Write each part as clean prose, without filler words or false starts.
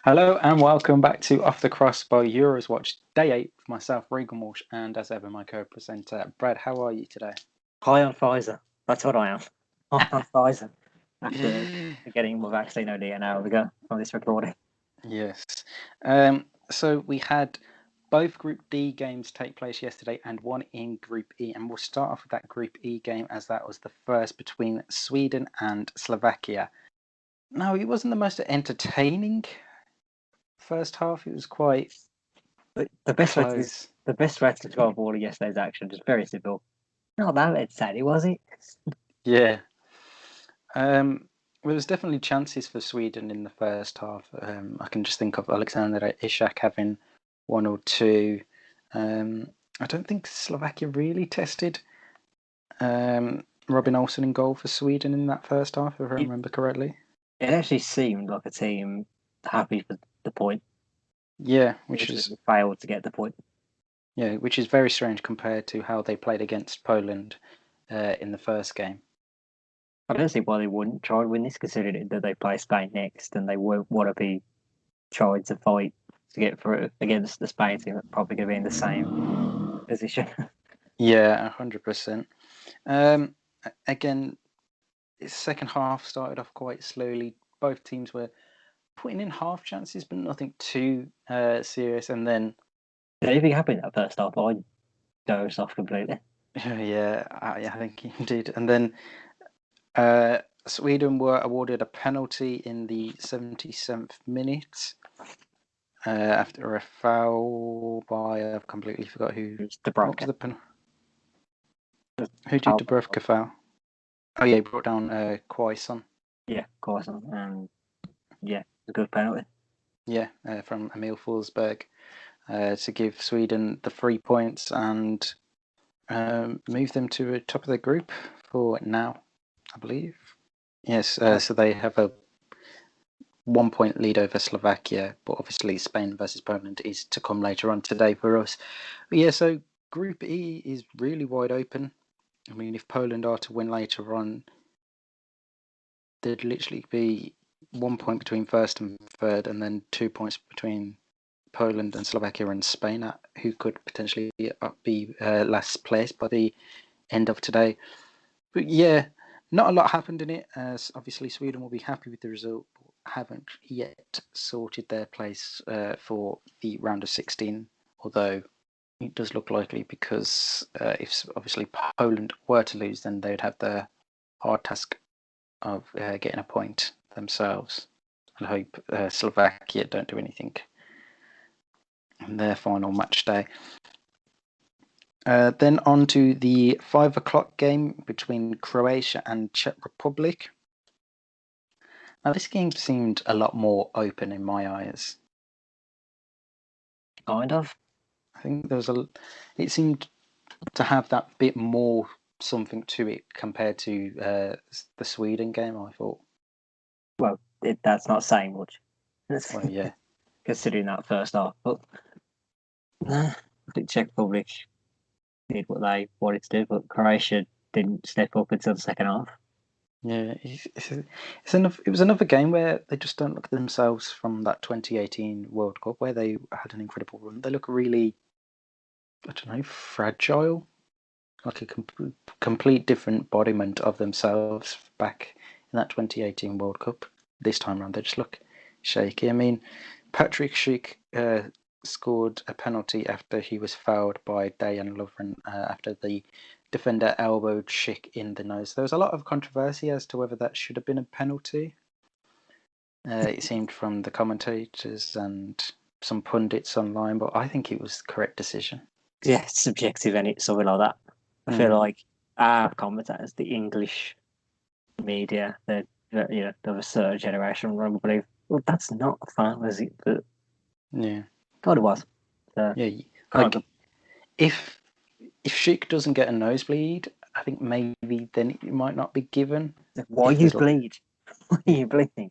Hello and welcome back to Off The Crossbar Euros Watch Day 8 for myself, Regan Walsh, and as ever, my co-presenter, Brad. How are you today? High on Pfizer. That's what I am. High on Pfizer. After getting my vaccine only an hour ago from this recording. Yes. So we had both Group D games take place yesterday and one in Group E. And we'll start off with that Group E game as that was the first between Sweden and Slovakia. Now, it wasn't the most entertaining first half. It was quite The best close. way to describe all of yesterday's action is very simple. Not that exciting, was it? Yeah. There was definitely chances for Sweden in the first half. I can just think of Alexander Isak having one or two. I don't think Slovakia really tested Robin Olsen in goal for Sweden in that first half, if I remember correctly. It actually seemed like a team happy for the point. Yeah, which is failed to get the point. Yeah, which is very strange compared to how they played against Poland in the first game. I don't see why they wouldn't try to win this, considering that they play Spain next and they won't want to be trying to fight to get through against the Spain team that's probably going to be in the same position. Yeah, 100%. Again, the second half started off quite slowly. Both teams were putting in half chances, but nothing too serious. And then anything happened in that first half, I dozed off completely. Yeah, I think he did. And then Sweden were awarded a penalty in the 77th minute after a foul by, I've completely forgot who. What was the penalty? Who did Dubravka foul? Oh yeah, he brought down Quaison. Yeah, Quaison, and yeah, a good penalty. Yeah, from Emil Forsberg to give Sweden the 3 points and move them to the top of the group for now, I believe. Yes, so they have a 1 point lead over Slovakia, but obviously Spain versus Poland is to come later on today for us. But yeah, so Group E is really wide open. I mean, if Poland are to win later on, there'd literally be 1 point between first and third, and then 2 points between Poland and Slovakia and Spain, who could potentially be last place by the end of today. But yeah, not a lot happened in it, as obviously Sweden will be happy with the result, but haven't yet sorted their place for the round of 16, although it does look likely because if obviously Poland were to lose, then they would have the hard task of getting a point themselves. And hope Slovakia don't do anything in their final match day. Then on to the 5 o'clock game between Croatia and Czech Republic. Now this game seemed a lot more open in my eyes. Kind of. I think it seemed to have that bit more something to it compared to the Sweden game, I thought. Well, that's not saying much. Well, yeah. Considering that first half, but I think Czech Republic did what they wanted to do, but Croatia didn't step up until the second half. Yeah, it was another game where they just don't look at themselves from that 2018 World Cup where they had an incredible run. They look really, I don't know, fragile, like a complete different embodiment of themselves back in that 2018 World Cup. This time around, they just look shaky. I mean, Patrick Schick scored a penalty after he was fouled by Dejan Lovren after the defender elbowed Schick in the nose. There was a lot of controversy as to whether that should have been a penalty. It seemed from the commentators and some pundits online, but I think it was the correct decision. Yeah, it's subjective, and it's something like that. I feel like our commentators, the English media, the a certain generation, I believe, well, that's not a foul, is it? But yeah, God, it was. Yeah, like if Schick doesn't get a nosebleed, I think maybe then it might not be given. Why you bleed? Why are you bleeding?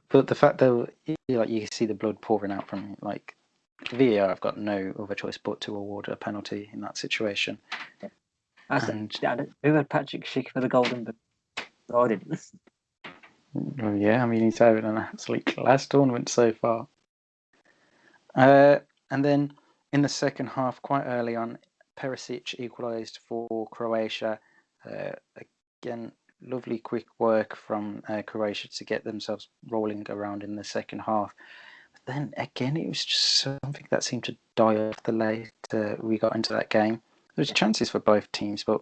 But the fact that you see the blood pouring out from it, like VAR, I've got no other choice but to award a penalty in that situation. Who had Patrick Schick for the golden boot? I didn't. Well, yeah, I mean he's having an absolute class tournament so far. And then in the second half, quite early on, Perisic equalised for Croatia. Again, lovely quick work from Croatia to get themselves rolling around in the second half. But then again, it was just something that seemed to die off the later we got into that game. There was chances for both teams, but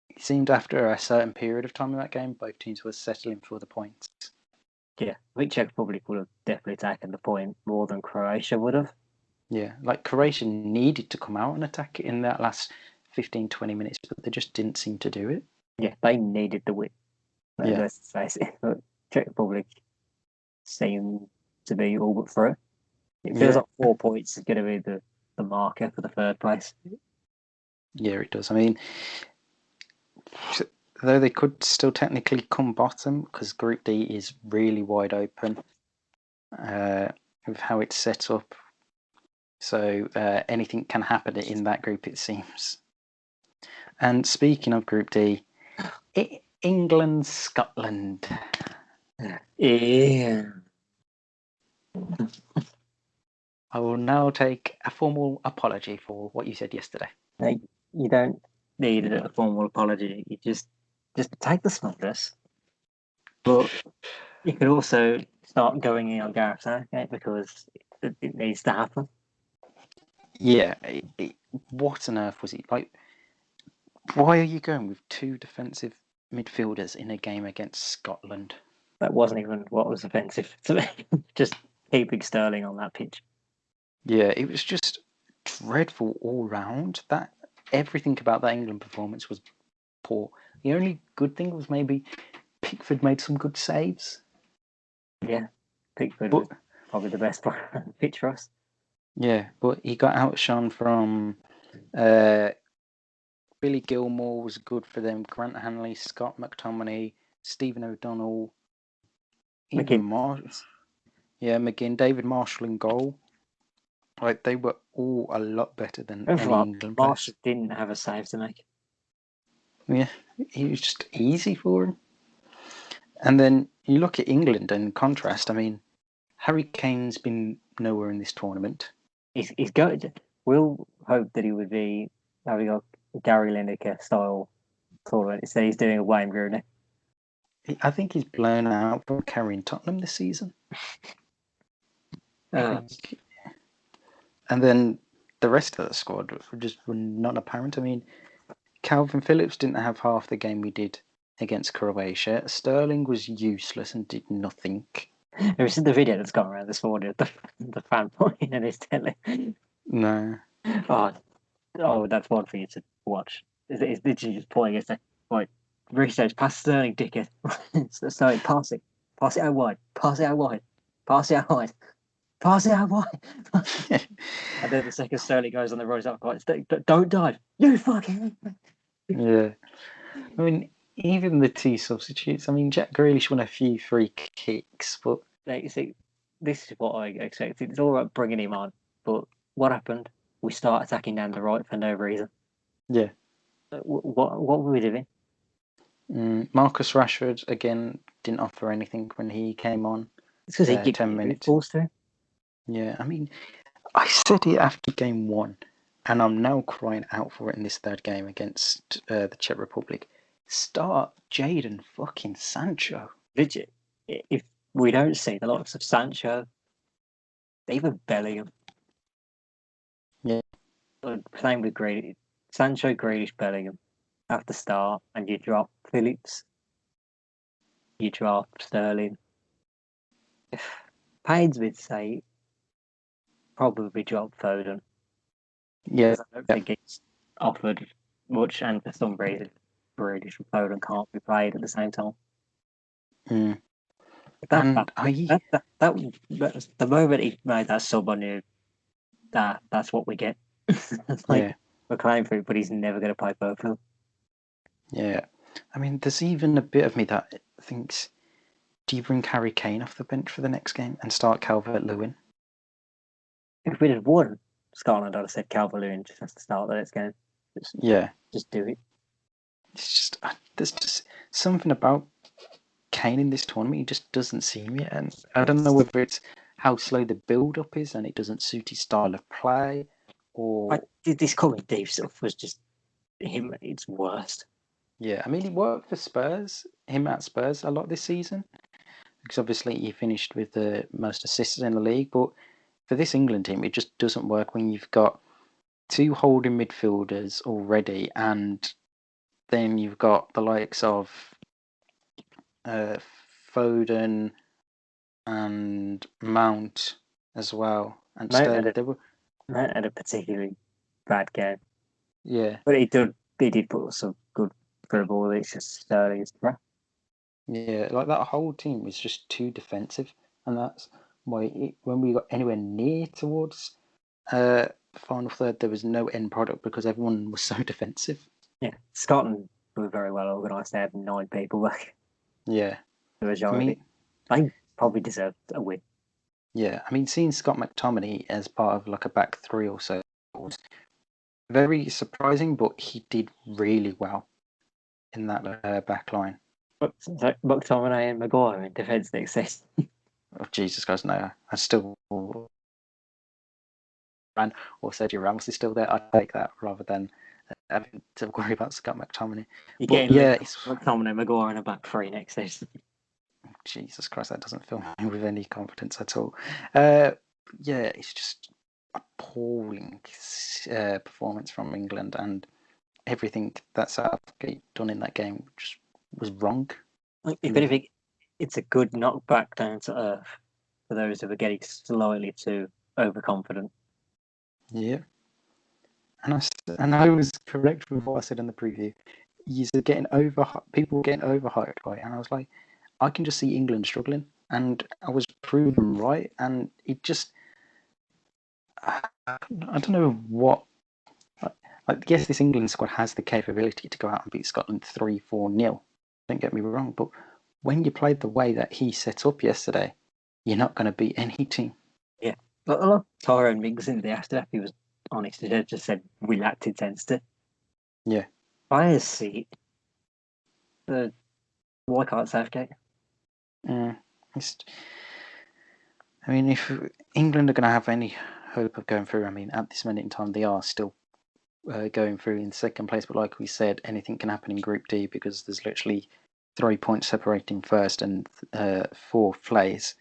it seemed after a certain period of time in that game, both teams were settling for the points. Yeah, I think Czech Republic would have definitely taken the point more than Croatia would have. Yeah, like Croatia needed to come out and attack in that last 15, 20 minutes, but they just didn't seem to do it. Yeah, they needed the win. Yeah. Let's face it. But Czech Republic seemed to be all but through. It feels like 4 points is going to be the marker for the third place. Yeah, it does. I mean, though they could still technically come bottom because Group D is really wide open with how it's set up. So anything can happen in that group, it seems. And speaking of Group D, England, Scotland. Yeah. I will now take a formal apology for what you said yesterday. You don't need a formal apology. You just take the smugness. But you could also start going in on Gareth Southgate because it needs to happen. Yeah, what on earth was it? Like, why are you going with two defensive midfielders in a game against Scotland? That wasn't even what was offensive to me. Just keeping Sterling on that pitch. Yeah, it was just dreadful all round. That everything about that England performance was poor. The only good thing was maybe Pickford made some good saves. Yeah, Pickford was probably the best player on the pitch for us. Yeah, but he got outshone from Billy Gilmore was good for them. Grant Hanley, Scott McTominay, Stephen O'Donnell, McGinn. McGinn, David Marshall in goal. Like they were all a lot better than any England players. Marshall didn't have a save to make. Yeah, it was just easy for him. And then you look at England in contrast. I mean, Harry Kane's been nowhere in this tournament. He's good. We'll hope that he would be having a Gary Lineker style tournament instead. He's doing a Wayne Rooney. I think he's blown out from carrying Tottenham this season. And then the rest of the squad were not apparent. I mean, Calvin Phillips didn't have half the game we did against Croatia. Sterling was useless and did nothing. Have you seen the video that's gone around this morning of the fan pointing at his telly? No. Oh, that's one for you to watch. It's literally just pointing at like Reece pass Sterling, dickhead. So pass it out wide, pass it out wide, pass it out wide, pass it out wide. And then the second Sterling goes on the road, up quite. Don't dive, you fucking. Yeah, I mean, even the two substitutes. I mean, Jack Grealish won a few free kicks, but You see, this is what I expected. It's all right bringing him on, but what happened? We start attacking down the right for no reason. Yeah. What were we doing? Marcus Rashford again didn't offer anything when he came on. It's because he gave 10 minutes. balls to him. Yeah, I mean, I said it after game one, and I'm now crying out for it in this third game against the Czech Republic. Start Jadon fucking Sancho. Legit. If we don't see the likes of Sancho, even Bellingham. Yeah. Playing with Grealish, Sancho, Grealish, Bellingham at the start, and you drop Phillips, you drop Sterling. Pains would say probably drop Foden. Yeah. I don't think it's offered much, and for some reason, Grealish and Foden can't be played at the same time. The moment he made that sub, I knew that's what we get. We're playing for it, but he's never going to play both of them. Yeah, I mean, there's even a bit of me that thinks, do you bring Harry Kane off the bench for the next game and start Calvert-Lewin? If we'd have won Scotland, I'd have said Calvert-Lewin just has to start the next game. Just do it. It's just there's just something about Kane in this tournament. He just doesn't seem it, and I don't know whether it's how slow the build-up is and it doesn't suit his style of play, or... This coming deep stuff was just him. It's worst. Yeah, I mean, it worked for Spurs, him at Spurs a lot this season, because obviously he finished with the most assists in the league, but for this England team, it just doesn't work when you've got two holding midfielders already, and then you've got the likes of Foden and Mount as well, and Sterling. Mount had a particularly bad game. Yeah. But he did put some good dribble. It's just Sterling's crap. Yeah, like that whole team was just too defensive, and that's why when we got anywhere near towards the final third, there was no end product because everyone was so defensive. Yeah, Scotland were very well organised. They had 9 people back. Yeah, The majority. They probably deserved a win. Yeah, I mean, seeing Scott McTominay as part of like a back three or so was very surprising, but he did really well in that back line. But McTominay and Maguire in defence next season. Oh, Jesus Christ, no. I still ran, or Sergio Ramos is still there. I'd take that rather than having to worry about Scott McTominay. You're getting McTominay, Maguire in a back three next season. Jesus Christ, that doesn't fill me with any confidence at all. Yeah, it's just appalling performance from England, and everything that Southgate done in that game just was wrong. If anything, it's a good knockback down to earth for those who are getting slightly too overconfident. Yeah, and I was correct with what I said in the preview. People getting overhyped, right? And I was like, I can just see England struggling, and I was proven right. And it just, I don't know what. Like, yes, this England squad has the capability to go out and beat Scotland 3-4-0. Don't get me wrong, but when you play the way that he set up yesterday, you're not going to beat any team. Yeah, but a lot of Tyrone Mings in the after, he was honest. He just said we lacked intensity. Yeah. Players see it. Why can't Southgate? I mean, if England are going to have any hope of going through, I mean, at this minute in time, they are still going through in second place. But like we said, anything can happen in Group D because there's literally 3 points separating first and fourth place.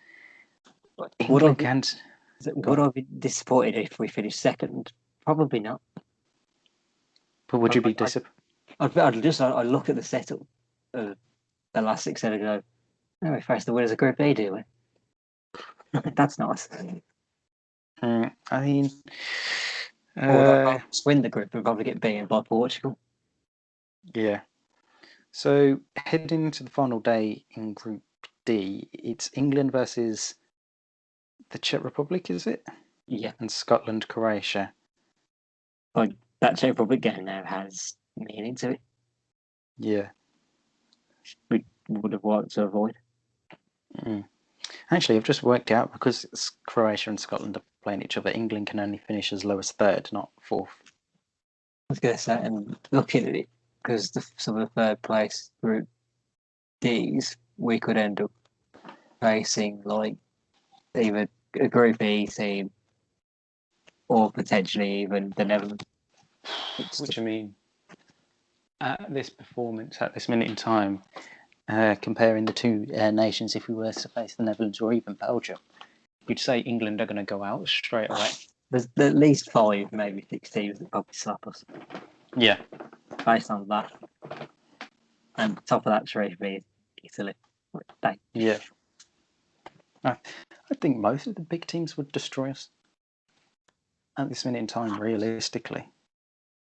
Would I be disappointed if we finished second? Probably not. But would you be disappointed? I'd look at the setup of the last 6 and go, no, we face the winners of Group A, do we? That's nice. I mean, win the group and probably get beaten by Portugal. Yeah. So heading into the final day in Group D, it's England versus the Czech Republic, is it? Yeah. And Scotland, Croatia. Like that Czech Republic game now has meaning to it. Yeah. We would have wanted to avoid. Actually, I've just worked out because Croatia and Scotland are playing each other, England can only finish as low as third, not fourth. I was going to say, and looking at it, because some of the third place Group Ds, we could end up facing like either a Group E team or potentially even the Netherlands. What do you mean? At this performance, at this minute in time, comparing the two nations, if we were to face the Netherlands or even Belgium, you'd say England are going to go out straight away. There's at least 5, maybe 6 teams that probably slap us. Yeah. Based on that. And top of that should be Italy. Yeah. I think most of the big teams would destroy us at this minute in time, realistically.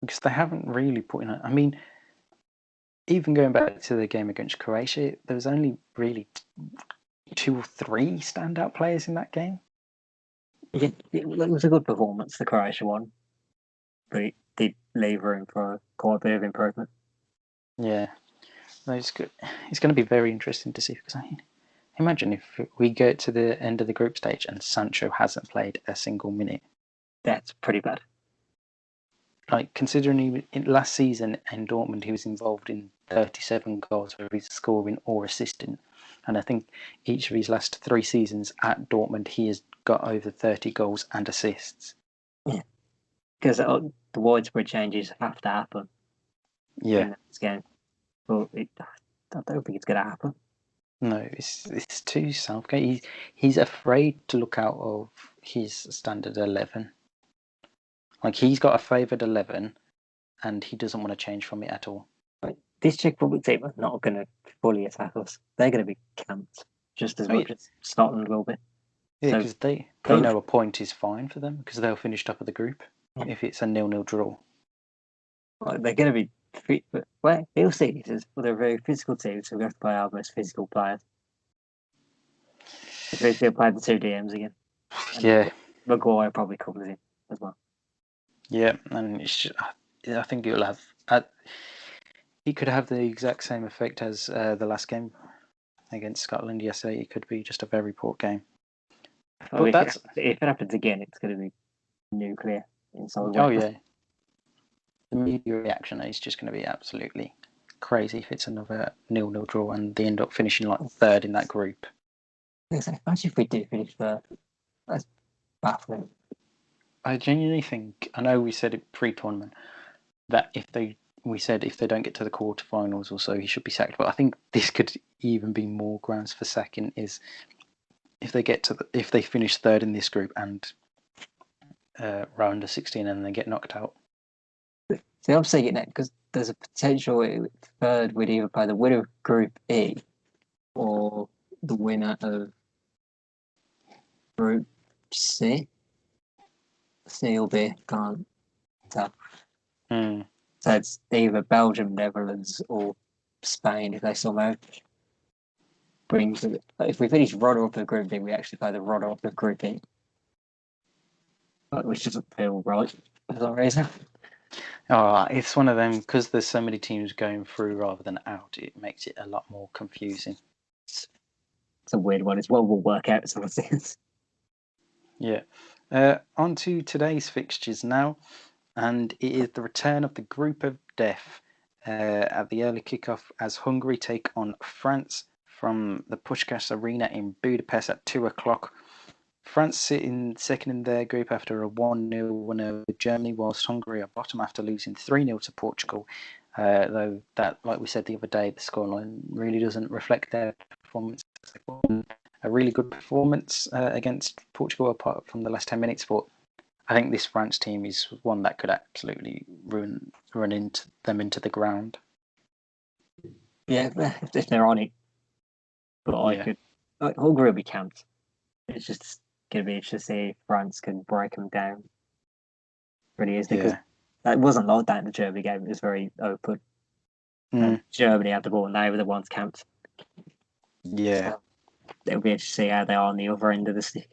Because they haven't really put in I mean, even going back to the game against Croatia, there was only really 2 or 3 standout players in that game. Yeah, it was a good performance, the Croatia one. But it did leave room for quite a bit of improvement. Yeah. No, it's good. It's going to be very interesting to see, because imagine if we get to the end of the group stage and Sancho hasn't played a single minute. That's pretty bad. Like, considering last season in Dortmund, he was involved in 37 goals, whether he's scoring or assisting. And I think each of his last 3 seasons at Dortmund, he has got over 30 goals and assists. Yeah, because the widespread changes have to happen in this game. But I don't think it's going to happen. No, it's too Southgate. He's afraid to look out of his standard 11. Like, he's got a favoured 11, and he doesn't want to change from it at all. This Czech Republic team are not going to fully attack us. They're going to be camped just as much as Scotland will be. Yeah, because they know a point is fine for them because they'll finish top of the group if it's a 0-0 draw. Well, they're going to be fit, but we'll see. They're a very physical team, so we have to play our most physical players. They'll play the 2 DMs again. Yeah. Maguire probably comes in as well. Yeah, and it's just, I think it'll have. It could have the exact same effect as the last game against Scotland yesterday. It could be just a very poor game. But if it happens again, it's going to be nuclear inside. Oh yeah, the media reaction is just going to be absolutely crazy if it's another 0-0 draw and they end up finishing like 3rd in that group. Imagine if we do finish 3rd. That's baffling. I genuinely think, I know we said it pre-tournament, that if they don't get to the quarterfinals or so, he should be sacked. But I think this could even be more grounds for sacking is if they finish 3rd in this group and round of 16 and they get knocked out. See, I'm saying it now because there's a potential 3rd would either play the winner of Group E or the winner of Group C. C or B, can't tell. So it's either Belgium, Netherlands, or Spain if they somehow bring to it. If we finish runner-up of Group D, we actually play the runner-up of Group E. Which doesn't feel right for some reason. Oh, it's one of them, because there's so many teams going through rather than out, it makes it a lot more confusing. It's a weird one. It's what we'll work out some of things. Yeah. On to today's fixtures now, and it is the return of the group of death at the early kickoff as Hungary take on France from the Puskás Arena in Budapest at 2 o'clock. France sit in second in their group after a 1-0 win over Germany, whilst Hungary are bottom after losing 3-0 to Portugal. Though that, like we said the other day, the scoreline really doesn't reflect their performance. A really good performance against Portugal apart from the last 10 minutes, but I think this France team is one that could absolutely run into the ground. Yeah, if they're on it. But Hungary will be camped. It's just going to be interesting to see if France can break them down. It really is, because that wasn't like that in the Germany game. It was very open. Germany had the ball and they were the ones camped. Yeah. So it'll be interesting to see how they are on the other end of the stick.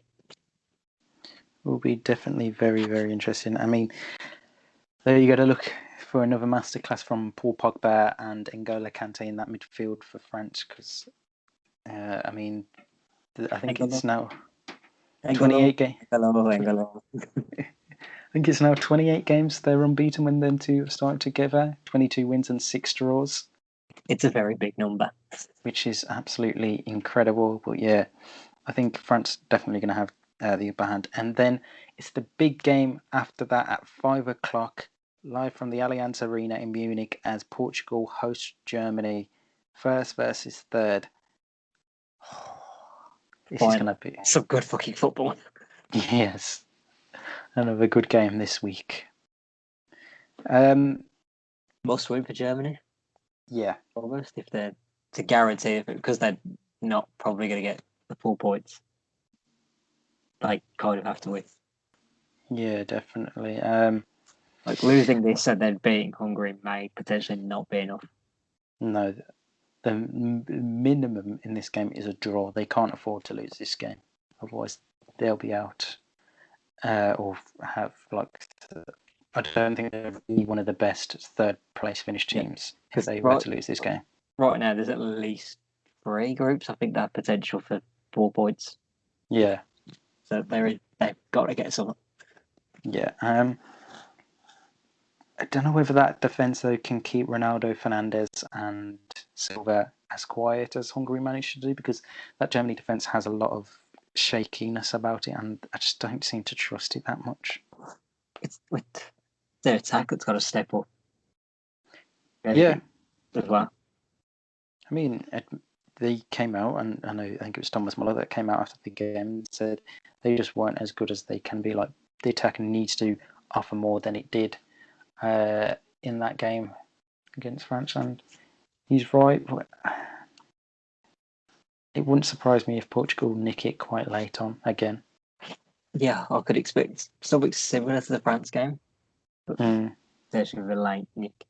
Will be definitely very, very interesting. I mean, there you got to look for another masterclass from Paul Pogba and N'Golo Kante in that midfield for France, because I mean, I think it's now 28 games. I think it's now 28 games they're unbeaten when them two have started together. 22 wins and 6 draws. It's a very big number, which is absolutely incredible. But yeah, I think France definitely going to have the upper hand. And then it's the big game after that at 5 o'clock, live from the Allianz Arena in Munich as Portugal hosts Germany, 1st versus 3rd. This is going to be some good fucking football. Yes, another good game this week. Must win for Germany. Yeah, almost, if they're to guarantee it, because they're not probably going to get the 4 points. They kind of have to win. Yeah, definitely. Like losing this and then beating Hungary may potentially not be enough. No, the minimum in this game is a draw. They can't afford to lose this game, otherwise they'll be out or have I don't think they'll be one of the best 3rd place finish teams if they were to lose this game. Right now, there's at least 3 groups. I think that potential for 4 points. Yeah. So they've got to get some. Yeah. I don't know whether that defence though can keep Ronaldo, Fernandes, and Silva as quiet as Hungary managed to do, because that Germany defence has a lot of shakiness about it, and I just don't seem to trust it that much. It's with their attack that's got to step up. Yeah. As well. I mean, they came out, and I think it was Thomas Muller that came out after the game and said they just weren't as good as they can be. Like, the attack needs to offer more than it did in that game against France, and he's right. It wouldn't surprise me if Portugal nick it quite late on again. Yeah, I could expect something similar to the France game, but there's a late nick.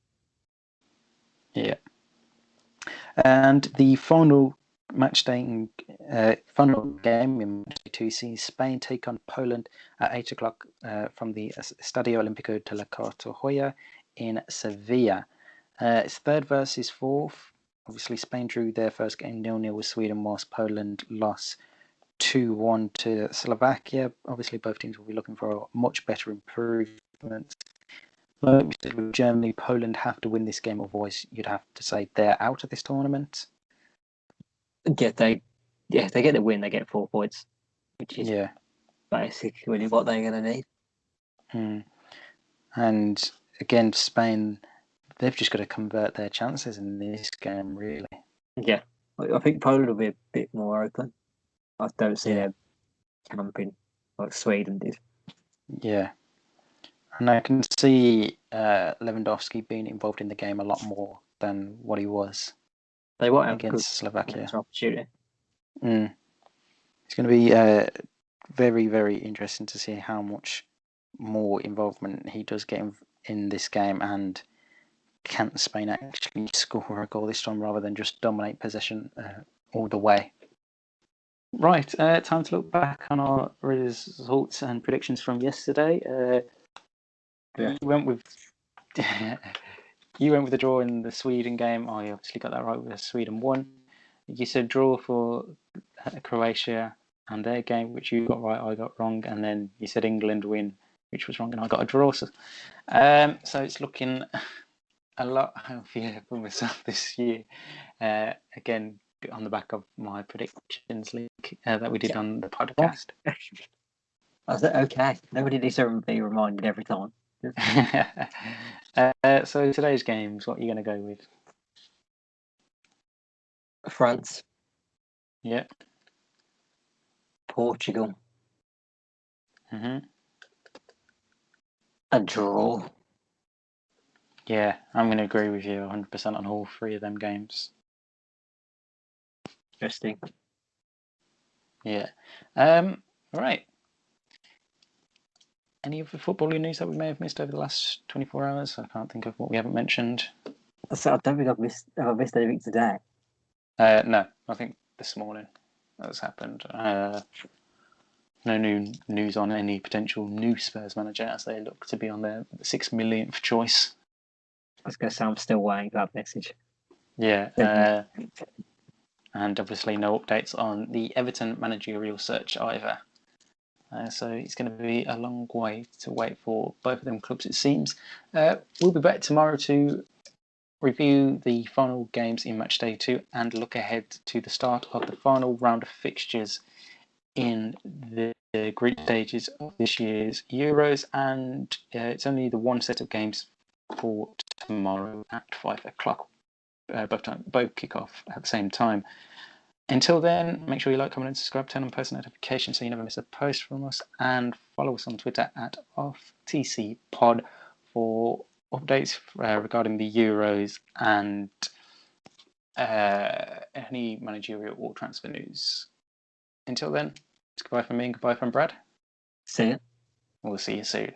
Yeah. And the final final game in match day 2 sees Spain take on Poland at 8 o'clock from the Estadio Olímpico de la Cartuja in Sevilla. It's third versus fourth. Obviously, Spain drew their first game 0-0 with Sweden, whilst Poland lost 2-1 to Slovakia. Obviously, both teams will be looking for a much better improvement. Like we said with Germany, Poland have to win this game, otherwise you'd have to say they're out of this tournament. Yeah, they get the win, they get 4 points, which is basically what they're going to need. And again, Spain, they've just got to convert their chances in this game, really. Yeah, I think Poland will be a bit more open. I don't see them camping like Sweden did. Yeah. And I can see Lewandowski being involved in the game a lot more than what he was against Slovakia. Opportunity. It's going to be very, very interesting to see how much more involvement he does get in this game, and can Spain actually score a goal this time rather than just dominate possession all the way. Right, time to look back on our results and predictions from yesterday. You went with the draw in the Sweden game. I obviously got that right with Sweden won. You said draw for Croatia and their game, which you got right, I got wrong, and then you said England win, which was wrong, and I got a draw. So it's looking a lot healthier for myself this year. Again, on the back of my predictions league that we did on the podcast. I said, okay, nobody needs to be reminded every time. So today's games, what are you going to go with? France. Yeah. Portugal. A draw. Yeah, I'm going to agree with you 100% on all three of them games. Interesting. Yeah. All right. Any other footballing news that we may have missed over the last 24 hours? I can't think of what we haven't mentioned. So I don't think I've missed anything today. No, I think this morning that's happened. No new news on any potential new Spurs manager as they look to be on their 6 millionth choice. I was going to say I'm still waiting for that message. Yeah. And obviously no updates on the Everton managerial search either. So it's going to be a long way to wait for both of them clubs, it seems. We'll be back tomorrow to review the final games in match day 2 and look ahead to the start of the final round of fixtures in the group stages of this year's Euros. And it's only the one set of games for tomorrow at 5 o'clock. Both kick off at the same time. Until then, make sure you like, comment, and subscribe, turn on post notifications so you never miss a post from us, and follow us on Twitter at OffTCPod for updates regarding the Euros and any managerial or transfer news. Until then, it's goodbye from me and goodbye from Brad. See ya. We'll see you soon.